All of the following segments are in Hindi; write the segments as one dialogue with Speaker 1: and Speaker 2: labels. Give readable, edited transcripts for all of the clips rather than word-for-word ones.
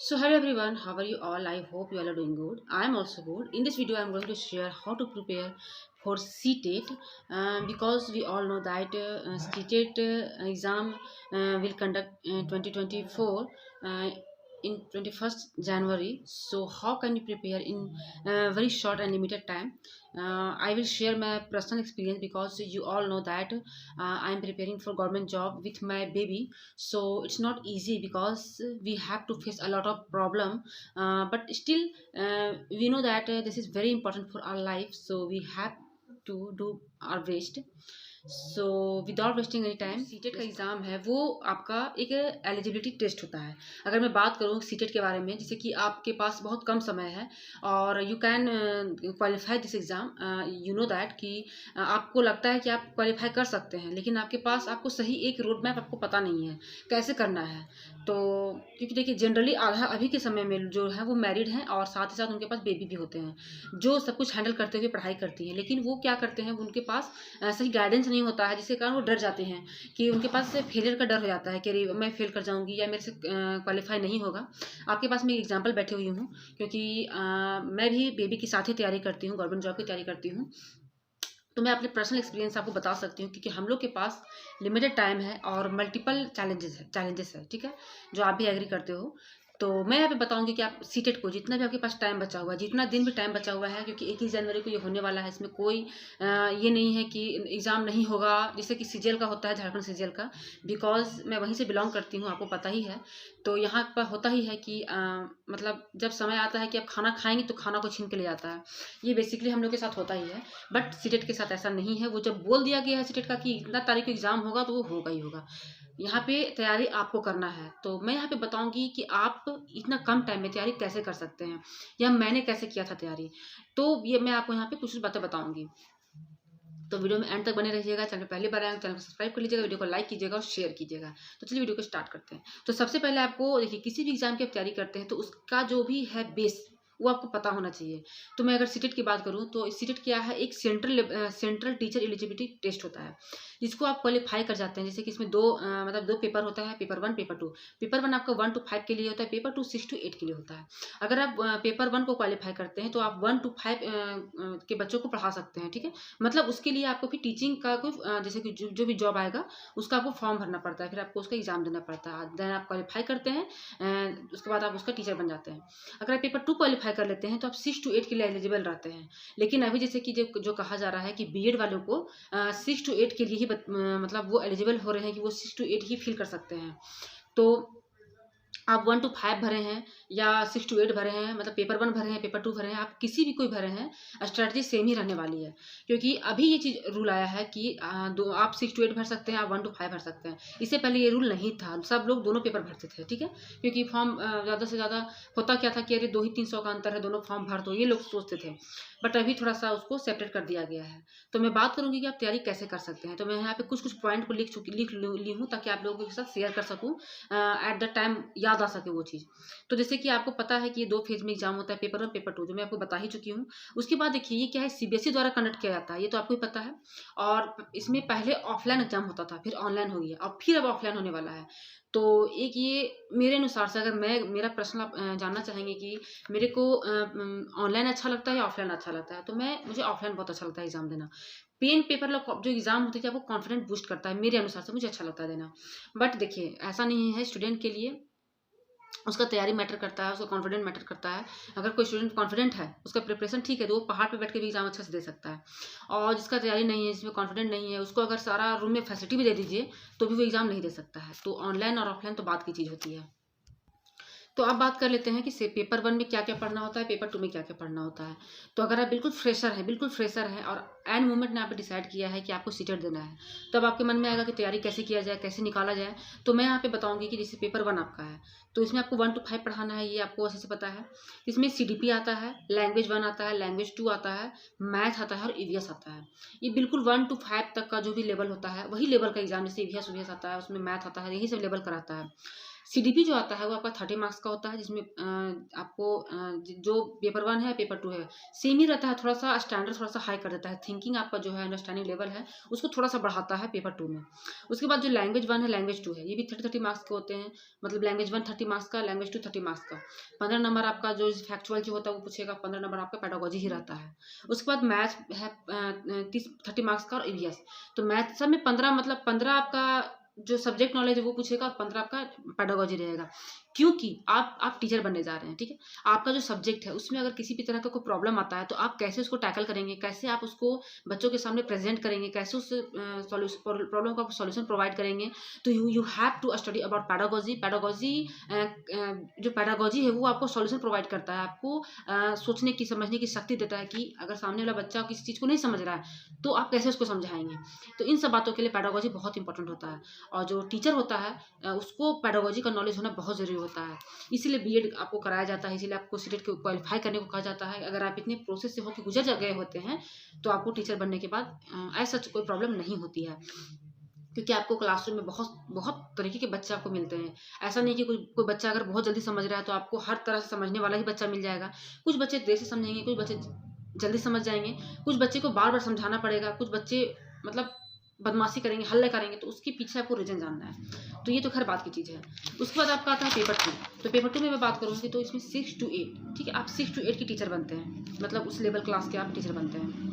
Speaker 1: So hello everyone, how are you all? I hope you all are doing good. I am also good. In this video, I am going to share how to prepare for CTET because we all know that CTET exam will conduct 2024 uh, in 21st January. So how can you prepare in very short and limited time? I will share my personal experience because you all know that I am preparing for government job with my baby, so it's not easy because we have to face a lot of problem, but still we know that this is very important for our life, so we have to do our best. So without wasting any time, CTET का एग्ज़ाम है वो आपका एक एलिजिबिलिटी टेस्ट होता है। अगर मैं बात करूँ सीटेट के बारे में, जैसे कि आपके पास बहुत कम समय है और you can qualify this exam, you know that कि आपको लगता है कि आप क्वालिफाई कर सकते हैं, लेकिन आपके पास आपको सही एक रोड मैप आपको पता नहीं है कैसे करना है। तो क्योंकि देखिए जनरली आधा अभी के समय में जो है वो मैरिड हैं और साथ ही साथ उनके पास बेबी भी होते हैं जो सब कुछ हैंडल करते हुए पढ़ाई करती हैं, लेकिन वो क्या करते हैं, उनके पास सही गाइडेंस नहीं होता है, जिसके कारण वो डर जाते हैं कि उनके पास से फेलियर का डर हो जाता है कि अरे मैं फेल कर जाऊंगी या मेरे से क्वालिफाई नहीं होगा। आपके पास मैं एग्जांपल बैठे हुई हूँ, क्योंकि मैं भी बेबी के साथ ही तैयारी करती हूँ, गवर्नमेंट जॉब की तैयारी करती हूँ। तो मैं अपने पर्सनल एक्सपीरियंस आपको बता सकती हूँ, क्योंकि हम लोग के पास लिमिटेड टाइम है और मल्टीपल चैलेंजेस है, ठीक है, जो आप भी एग्री करते हो। तो मैं यहाँ पे बताऊंगी कि आप सीटेट को जितना भी आपके पास टाइम बचा हुआ है, जितना दिन भी टाइम बचा हुआ है, क्योंकि 21 जनवरी को ये होने वाला है, इसमें कोई ये नहीं है कि एग्ज़ाम नहीं होगा जैसे कि सीजीएल का होता है, झारखंड सीजीएल का, बिकॉज मैं वहीं से बिलोंग करती हूँ, आपको पता ही है। तो यहाँ पर होता ही है कि मतलब जब समय आता है कि आप खाना खाएंगे तो खाना को छीन के ले जाता है, ये बेसिकली हम लोग के साथ होता ही है। बट सीटेट के साथ ऐसा नहीं है, वो जब बोल दिया गया है सीटेट का कि इतना तारीख को एग्ज़ाम होगा तो वो होगा ही होगा। यहाँ पे तैयारी आपको करना है, तो मैं यहाँ पे बताऊंगी कि आप इतना कम टाइम में तैयारी कैसे कर सकते हैं या मैंने कैसे किया था तैयारी। तो ये मैं आपको यहाँ पे कुछ बातें बताऊंगी, तो वीडियो में एंड तक बने रहिएगा। चैनल पहली बार आए चैनल को सब्सक्राइब कर लीजिएगा, वीडियो को लाइक कीजिएगा और शेयर कीजिएगा। तो चलिए वीडियो को स्टार्ट करते हैं। तो सबसे पहले आपको देखिए, किसी भी एग्जाम की आप तैयारी करते हैं तो उसका जो भी है बेस वो आपको पता होना चाहिए। तो मैं अगर सीटेट की बात करूँ तो सीटेट क्या है, एक सेंट्रल टीचर एलिजिबिलिटी टेस्ट होता है, जिसको आप क्वालिफाई कर जाते हैं। जैसे कि इसमें मतलब दो पेपर होता है, पेपर 1 पेपर 2। पेपर 1 आपका 1 to 5 के लिए होता है, पेपर 2 6 to 8 के लिए होता है। अगर आप पेपर 1 को क्वालिफाई करते हैं तो आप 1 to 5 के बच्चों को पढ़ा सकते हैं, ठीक है। मतलब उसके लिए आपको फिर टीचिंग का कोई जैसे कि जो भी जॉब आएगा उसका आपको फॉर्म भरना पड़ता है, फिर आपको उसका एग्जाम देना पड़ता है, देन आप क्वालिफाई करते हैं, उसके बाद आप उसका टीचर बन जाते हैं। अगर आप पेपर 2 क्वालिफाई कर लेते हैं तो आप 6 to 8 के लिए एलिजिबल रहते हैं। लेकिन अभी जैसे कि जो कहा जा रहा है कि बीएड वालों को 6 to 8 के लिए ही मतलब वो एलिजिबल हो रहे हैं कि वो 6 to 8 ही फिल कर सकते हैं। तो आप 1 to 5 भरे हैं या 6 to 8 भरे हैं, मतलब पेपर 1 भरे हैं, पेपर 2 भरे हैं, आप किसी भी कोई भरे हैं, स्ट्रैटेजी सेम ही रहने वाली है। क्योंकि अभी ये चीज़ रूल आया है कि आप 6 to 8 भर सकते हैं, आप 1 to 5 भर सकते हैं। इससे पहले ये रूल नहीं था, सब लोग दोनों पेपर भरते थे, ठीक है। क्योंकि फॉर्म ज़्यादा से ज़्यादा होता क्या था कि अरे 2 ही 300 का अंतर है, दोनों फॉर्म भर दो, ये लोग सोचते थे। बट अभी थोड़ा सा उसको सेपरेट कर दिया गया है। तो मैं बात करूंगी कि आप तैयारी कैसे कर सकते हैं। तो मैं यहाँ पे कुछ पॉइंट को लिख ली हूँ ताकि आप लोगों के साथ शेयर कर सकूँ, एट द टाइम याद आ सके वो चीज़। तो जैसे कि आपको पता है कि ये 2 फेज में एग्जाम होता है, पेपर 1 पेपर 2, जो मैं आपको बता ही चुकी हूँ। उसके बाद देखिए ये क्या है, सीबीएसई द्वारा कंडक्ट किया जाता है, ये तो आपको ही पता है। और इसमें पहले ऑफलाइन एग्जाम होता था, फिर ऑनलाइन हो गया और फिर अब ऑफलाइन होने वाला है। तो एक ये मेरे अनुसार से, अगर मैं मेरा पर्सनल आप जानना चाहेंगे कि मेरे को ऑनलाइन अच्छा लगता है या ऑफलाइन अच्छा लगता है, तो मुझे ऑफलाइन बहुत अच्छा लगता है एग्जाम देना। पेन पेपर जो एग्जाम होते हैं आपको कॉन्फिडेंट बूस्ट करता है, मेरे अनुसार से मुझे अच्छा लगता है देना। बट देखिए ऐसा नहीं है, स्टूडेंट के लिए उसका तैयारी मैटर करता है, उसका कॉन्फिडेंट मैटर करता है। अगर कोई स्टूडेंट कॉन्फिडेंट है, उसका प्रिपरेशन ठीक है, तो वो पहाड़ पे बैठ के भी एग्जाम अच्छे से दे सकता है। और जिसका तैयारी नहीं है, जिसमें कॉन्फिडेंट नहीं है, उसको अगर सारा रूम में फैसिलिटी भी दे दीजिए तो भी वो एग्जाम नहीं दे सकता है। तो ऑनलाइन और ऑफलाइन तो बात की चीज़ होती है। तो अब बात कर लेते हैं कि पेपर 1 में क्या क्या पढ़ना होता है, पेपर 2 में क्या क्या पढ़ना होता है। तो अगर आप बिल्कुल फ्रेशर हैं और एंड मोमेंट में आपने डिसाइड किया है कि आपको सीटेट देना है, तब आपके मन में आएगा कि तैयारी कैसे किया जाए, कैसे निकाला जाए। तो मैं यहाँ पे बताऊंगी कि जैसे पेपर 1 आपका है, तो इसमें आपको 1 to 5 पढ़ाना है, ये आपको अच्छे से पता है। इसमें सीडीपी आता है, लैंग्वेज 1 आता है, लैंग्वेज 2 आता है, मैथ आता है और ईवीएस आता है। ये बिल्कुल 1 to 5 तक का जो भी लेवल होता है वही लेवल का एग्जाम, जैसे ईवीएस आता है उसमें मैथ आता है, यही सब लेवल कराता है। CDP जो आता है वो आपका 30 मार्क्स का होता है, जिसमें आपको जो पेपर 1 है पेपर 2 है सेम ही रहता है, थोड़ा सा स्टैंडर्ड थोड़ा सा हाई कर देता है, थिंकिंग आपका जो है अंडरस्टैंडिंग लेवल है उसको थोड़ा सा बढ़ाता है पेपर 2 में। उसके बाद जो लैंग्वेज 1 है लैंग्वेज 2 है, ये भी 30 मार्क्स के होते हैं, मतलब लैंग्वेज 1 30 मार्क्स का, लैंग्वेज 2 30 मार्क्स का। 15 नंबर आपका जो फैक्चुअल जो होता है वो पूछेगा, 15 नंबर आपका पेडागोजी ही रहता है। उसके बाद मैथ है 30 मार्क्स का, और EVS। तो मैथ सब में 15, मतलब 15 आपका जो सब्जेक्ट नॉलेज है वो पूछेगा, और 15 आपका पेडागोजी रहेगा, क्योंकि आप टीचर बनने जा रहे हैं, ठीक है। आपका जो सब्जेक्ट है उसमें अगर किसी भी तरह का कोई प्रॉब्लम आता है तो आप कैसे उसको टैकल करेंगे, कैसे आप उसको बच्चों के सामने प्रेजेंट करेंगे, कैसे उस प्रॉब्लम का सॉल्यूशन प्रोवाइड करेंगे। तो you have to study about pedagogy. Pedagogy जो पेडागोजी है वो आपको सॉल्यूशन प्रोवाइड करता है, आपको सोचने की समझने की शक्ति देता है कि अगर सामने वाला बच्चा किसी चीज़ को नहीं समझ रहा है तो आप कैसे उसको समझाएंगे। तो इन सब बातों के लिए पेडागोजी बहुत इंपॉर्टेंट होता है, और जो टीचर होता है उसको पेडागोजी का नॉलेज होना बहुत ज़रूरी होता है। इसीलिए बीएड आपको कराया जाता है, इसीलिए आपको सीटेट को क्वालिफाई करने को कहा जाता है। अगर आप इतने प्रोसेस से होकर गुजर गए होते हैं तो आपको टीचर बनने के बाद ऐसा कोई प्रॉब्लम नहीं होती है, क्योंकि आपको क्लासरूम में बहुत बहुत तरीके के बच्चे आपको मिलते हैं। ऐसा नहीं कि कोई बच्चा अगर बहुत जल्दी समझ रहा है तो आपको हर तरह से समझने वाला ही बच्चा मिल जाएगा। कुछ बच्चे देर से समझेंगे, कुछ बच्चे जल्दी समझ जाएंगे, कुछ बच्चे को बार बार समझाना पड़ेगा, कुछ बच्चे मतलब बदमाशी करेंगे, हल्ले करेंगे, तो उसके पीछे आपको रीजन जानना है। तो ये तो खैर बात की चीज़ है। उसके बाद आपका आता है पेपर 2। तो पेपर 2 में मैं बात करूँगी तो इसमें 6 to 8, ठीक है, आप 6 to 8 की टीचर बनते हैं, मतलब उस लेवल क्लास के आप टीचर बनते हैं।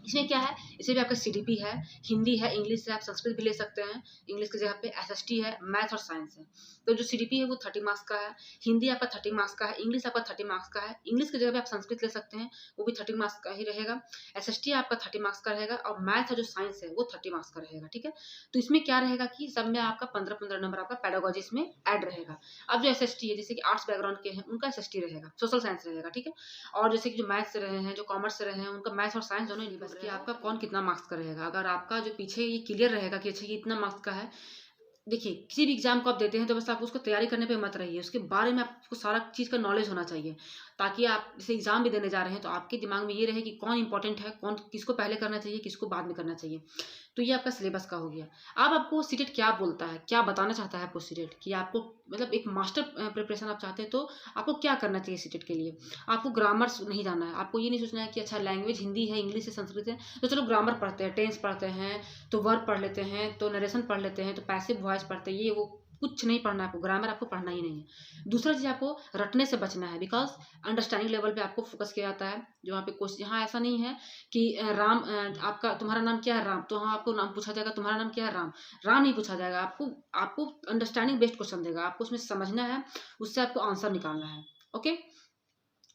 Speaker 1: इसमें क्या है, इसमें भी आपका CDP है, हिंदी है, इंग्लिश है, आप संस्कृत भी ले सकते हैं, इंग्लिश की जगह पे SST है, मैथ और साइंस है। तो जो CDP है वो 30 मार्क्स का है, हिंदी आपका 30 मार्क्स का है, इंग्लिश आपका 30 मार्क्स का है, इंग्लिश की जगह पे आप संस्कृत ले सकते हैं, वो भी 30 मार्क्स का ही रहेगा। SST आपका 30 मार्क्स का रहेगा, और मैथ और जो साइंस है वो 30 मार्क्स का रहेगा, ठीक है। तो इसमें क्या रहेगा कि सब में आपका 15-15 नंबर आपका पेडागोजी इसमें ऐड रहेगा। अब जो SST है, जैसे कि आर्ट्स बैकग्राउंड के हैं उनका SST रहेगा, सोशल साइंस रहेगा, ठीक है। और जैसे कि जो मैथ से रहे हैं, जो कॉमर्स से रहे हैं, उनका मैथ और साइंस दोनों ही बस कि आपका कौन कितना मार्क्स का रहेगा। अगर आपका जो पीछे ये क्लियर रहेगा कि अच्छा ये इतना मार्क्स का है, देखिए किसी भी एग्जाम को आप देते हैं तो बस आप उसको तैयारी करने पे मत रहिए, उसके बारे में आपको सारा चीज़ का नॉलेज होना चाहिए, ताकि आप जैसे एग्जाम भी देने जा रहे हैं तो आपके दिमाग में ये रहे कि कौन इंपॉर्टेंट है, कौन किसको पहले करना चाहिए, किसको बाद में करना चाहिए। तो ये आपका सिलेबस का हो गया। अब आपको सीटेट क्या बोलता है, क्या बताना चाहता है आपको सीटेट, कि आपको मतलब एक मास्टर प्रिपरेशन आप चाहते हैं तो आपको क्या करना चाहिए सीटेट के लिए। आपको ग्रामर नहीं जाना है, आपको ये नहीं सोचना है कि अच्छा लैंग्वेज हिंदी है, इंग्लिश है, संस्कृत है, तो चलो ग्रामर पढ़ते हैं, टेंस पढ़ते हैं, तो वर्ब पढ़ लेते हैं, तो नरेशन पढ़ लेते हैं, तो पैसिव वॉइस पढ़ते हैं, ये वो कुछ नहीं पढ़ना है आपको, ग्रामर आपको पढ़ना ही नहीं है। दूसरा चीज़ आपको रटने से बचना है, बिकॉज अंडरस्टैंडिंग लेवल पे आपको फोकस किया जाता है। जो वहाँ पे क्वेश्चन, यहाँ ऐसा नहीं है कि राम आपका तुम्हारा नाम क्या है, राम, तो हाँ आपको नाम पूछा जाएगा तुम्हारा नाम क्या है, राम, राम नहीं पूछा जाएगा। आपको आपको अंडरस्टैंडिंग बेस्ड क्वेश्चन देगा, आपको उसमें समझना है, उससे आपको आंसर निकालना है, ओके।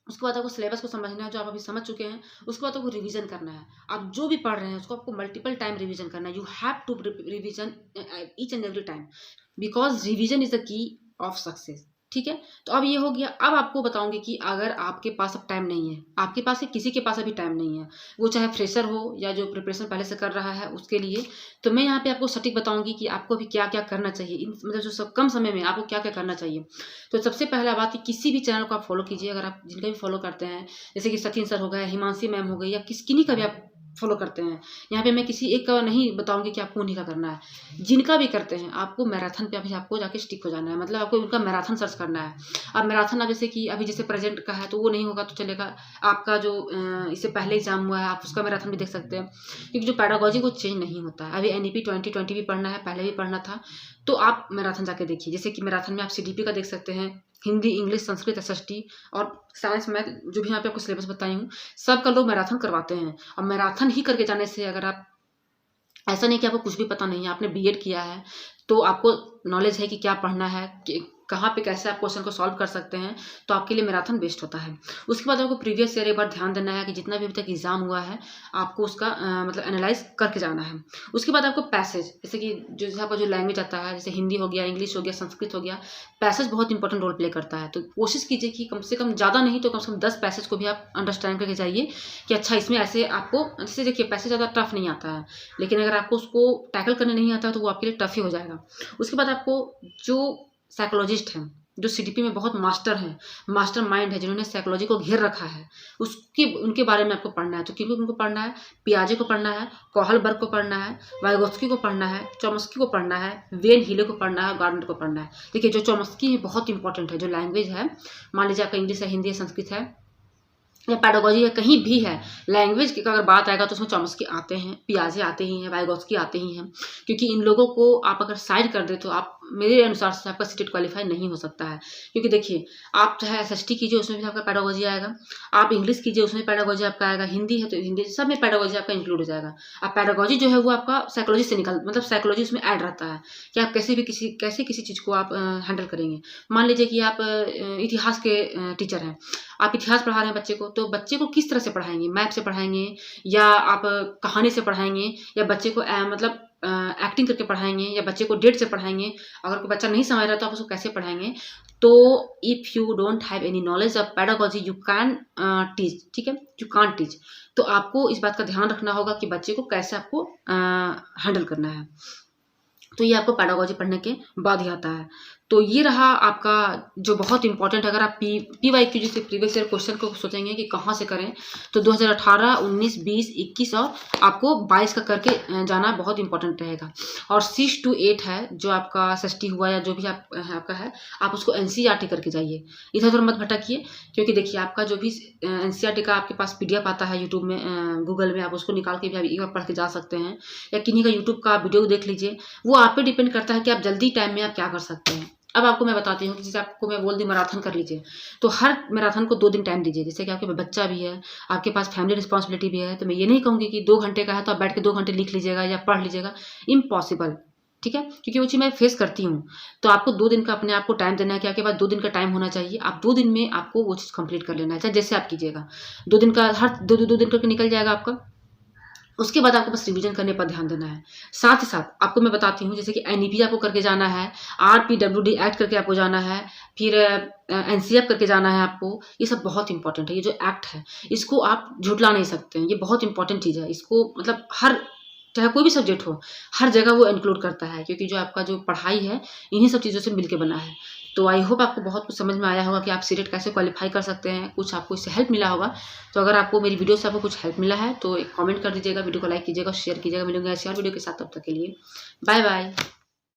Speaker 1: उसके बाद आपको सिलेबस को समझना है जो आप अभी समझ चुके हैं। उसके बाद आपको रिवीजन करना है, आप जो भी पढ़ रहे हैं उसको आपको मल्टीपल टाइम रिवीजन करना है। You have to revision each and every time, because revision is the key of success, ठीक है। तो अब ये हो गया। अब आपको बताऊंगी कि अगर आपके पास अब टाइम नहीं है, आपके पास किसी के पास अभी टाइम नहीं है, वो चाहे फ्रेशर हो या जो प्रिपरेशन पहले से कर रहा है उसके लिए, तो मैं यहाँ पे आपको सटीक बताऊंगी कि आपको अभी क्या क्या करना चाहिए, इन मतलब जो सब कम समय में आपको क्या क्या करना चाहिए। तो सबसे पहला बात कि किसी भी चैनल को आप फॉलो कीजिए, अगर आप जिनका भी फॉलो करते हैं, जैसे कि सचिन सर हो गए, हिमांशी मैम हो गई, या किन्हीं का भी आप फॉलो करते हैं। यहाँ पे मैं किसी एक का नहीं बताऊंगी कि आपको उन्हीं का करना है, जिनका भी करते हैं आपको मैराथन पे अभी आपको जाके स्टिक हो जाना है, मतलब आपको उनका मैराथन सर्च करना है। अब मैराथन अब जैसे कि अभी जैसे प्रेजेंट का है तो वो नहीं होगा तो चलेगा, आपका जो इससे पहले एग्जाम हुआ है आप उसका मैराथन भी देख सकते हैं, क्योंकि जो पेडागोजी वो चेंज नहीं होता है। अभी NEP 2020 भी पढ़ना है, पहले भी पढ़ना था, तो आप मैराथन जाके देखिए। जैसे कि मैराथन में आप CDP का देख सकते हैं, हिंदी, इंग्लिश, संस्कृत, SST और साइंस, मैथ, जो भी यहाँ पे आपको सिलेबस बताई हूँ, सब का लोग मैराथन करवाते हैं। और मैराथन ही करके जाने से, अगर आप ऐसा नहीं कि आपको कुछ भी पता नहीं है, आपने BEd किया है तो आपको नॉलेज है कि क्या पढ़ना है, कि कहाँ पे कैसे आप क्वेश्चन को सॉल्व कर सकते हैं, तो आपके लिए मैराथन बेस्ट होता है। उसके बाद आपको प्रीवियस ईयर एक बार ध्यान देना है कि जितना भी अभी तक एग्जाम हुआ है आपको उसका मतलब एनालाइज करके जाना है। उसके बाद आपको पैसेज, जैसे कि जैसे आपका जो लैंग्वेज आता है, जैसे हिंदी हो गया, इंग्लिश हो गया, संस्कृत हो गया, पैसेज बहुत इंपॉर्टेंट रोल प्ले करता है। तो कोशिश कीजिए कि कम से कम, ज़्यादा नहीं तो कम से कम 10 पैसेज को भी आप अंडरस्टैंड करके जाइए कि अच्छा इसमें ऐसे आपको, जैसे देखिए पैसेज ज़्यादा टफ नहीं आता है, लेकिन अगर आपको उसको टैकल करने नहीं आता तो वो आपके लिए टफ ही हो जाएगा। उसके बाद आपको जो साइकोलॉजिस्ट हैं, जो CTP में बहुत मास्टर हैं, मास्टर माइंड है, जिन्होंने साइकोलॉजी को घेर रखा है, उनके बारे में आपको पढ़ना है। तो किनको उनको पढ़ना है? पियाजे को पढ़ना है, कोहलबर्ग को पढ़ना है, वाइगोत्स्की को पढ़ना है, चॉम्स्की को पढ़ना है, वेन हीले को पढ़ना है, गार्डनर को पढ़ना है। देखिए जो चॉम्स्की है बहुत इंपॉर्टेंट है। जो लैंग्वेज है, मान लीजिए आपका इंग्लिश है, हिंदी है, संस्कृत है या पैडागोजी है, कहीं भी है, लैंग्वेज की अगर बात आएगा तो उसमें चॉम्स्की आते हैं, पियाजे आते ही हैं, वाइगोत्स्की आते ही हैं। क्योंकि इन लोगों को आप अगर साइड कर दे तो आप, मेरे अनुसार से आपका सीटेट क्वालिफाई नहीं हो सकता है। क्योंकि देखिए आप चाहे SST कीजिए, उसमें भी आपका पैडागोजी आएगा, आप इंग्लिश कीजिए, उसमें पैडागोजी आपका आएगा, हिंदी है तो हिंदी, सब में पैडागोजी आपका इंक्लूड हो जाएगा। अब पैडागोजी जो है वो आपका साइकोलॉजी से मतलब साइकोलॉजी उसमें ऐड रहता है कि आप कैसे किसी चीज़ को आप हैंडल करेंगे। मान लीजिए कि आप इतिहास के टीचर हैं, आप इतिहास पढ़ा रहे हैं बच्चे को, तो बच्चे को किस तरह से पढ़ाएंगे? मैप से पढ़ाएंगे या आप कहानी से पढ़ाएंगे या बच्चे को मतलब एक्टिंग करके पढ़ाएंगे या बच्चे को डेट से पढ़ाएंगे? अगर कोई बच्चा नहीं समझ रहा तो आप उसको कैसे पढ़ाएंगे? तो if you don't have any knowledge of pedagogy you can teach, ठीक है, यू कांट टीच। तो आपको इस बात का ध्यान रखना होगा कि बच्चे को कैसे आपको हैंडल करना है। तो ये आपको पैडागोजी पढ़ने के बाद ही आता है। तो ये रहा आपका जो बहुत इंपॉर्टेंट, अगर आप PYQ जैसे प्रीवियस ईयर क्वेश्चन को सोचेंगे कि कहाँ से करें, तो 2018, 19, 20, 21 और आपको 22 का करके जाना बहुत इंपॉर्टेंट रहेगा। और 6 to 8 है जो आपका SST हुआ या जो भी आपका है, आप उसको NCERT करके जाइए, इधर उधर मत भटकिए। क्योंकि देखिए आपका जो भी NCERT का आपके पास PDF आता है यूट्यूब में, गूगल में, आप उसको निकाल के भी एक बार पढ़ के जा सकते हैं, या किन्हीं का यूट्यूब का वीडियो देख लीजिए। वो आप पे डिपेंड करता है कि आप जल्दी टाइम में आप क्या कर सकते हैं। अब आपको मैं बताती हूँ कि जैसे आपको मैं बोल दी मैराथन कर लीजिए, तो हर मैराथन को 2 दिन टाइम दीजिए। जैसे कि आपके बच्चा भी है, आपके पास फैमिली रिस्पॉन्सिबिलिटी भी है, तो मैं ये नहीं कहूँगी कि 2 घंटे का है तो आप बैठ के 2 घंटे लिख लीजिएगा या पढ़ लीजिएगा, इम्पॉसिबल, ठीक है। क्योंकि वो चीज़ मैं फेस करती हूँ। तो आपको 2 दिन का अपने आप को टाइम देना है कि आपके पास 2 दिन का टाइम होना चाहिए। आप 2 दिन में आपको वो चीज़ कंप्लीट कर लेना है, चाहे जैसे आप कीजिएगा। 2 दिन का, हर 2 दिन करके निकल जाएगा आपका। उसके बाद आपको बस रिवीजन करने पर ध्यान देना है। साथ ही साथ आपको मैं बताती हूँ, जैसे कि NEP आपको करके जाना है, RPWD एक्ट करके आपको जाना है, फिर NCF करके जाना है आपको। ये सब बहुत इंपॉर्टेंट है। ये जो एक्ट है इसको आप झुठला नहीं सकते हैं, ये बहुत इंपॉर्टेंट चीज़ है। इसको मतलब हर, चाहे कोई भी सब्जेक्ट हो, हर जगह वो इंक्लूड करता है। क्योंकि जो आपका जो पढ़ाई है इन्हीं सब चीज़ों से मिलके बना है। तो आई होप आपको बहुत कुछ समझ में आया होगा कि आप सीटेट कैसे क्वालिफाई कर सकते हैं, कुछ आपको इससे हेल्प मिला होगा। तो अगर आपको मेरी वीडियो से आपको कुछ हेल्प मिला है तो एक कमेंट कर दीजिएगा, वीडियो को लाइक कीजिएगा, शेयर कीजिएगा। मिलूंगा ऐसे और वीडियो के साथ, तब तक के लिए बाय बाय।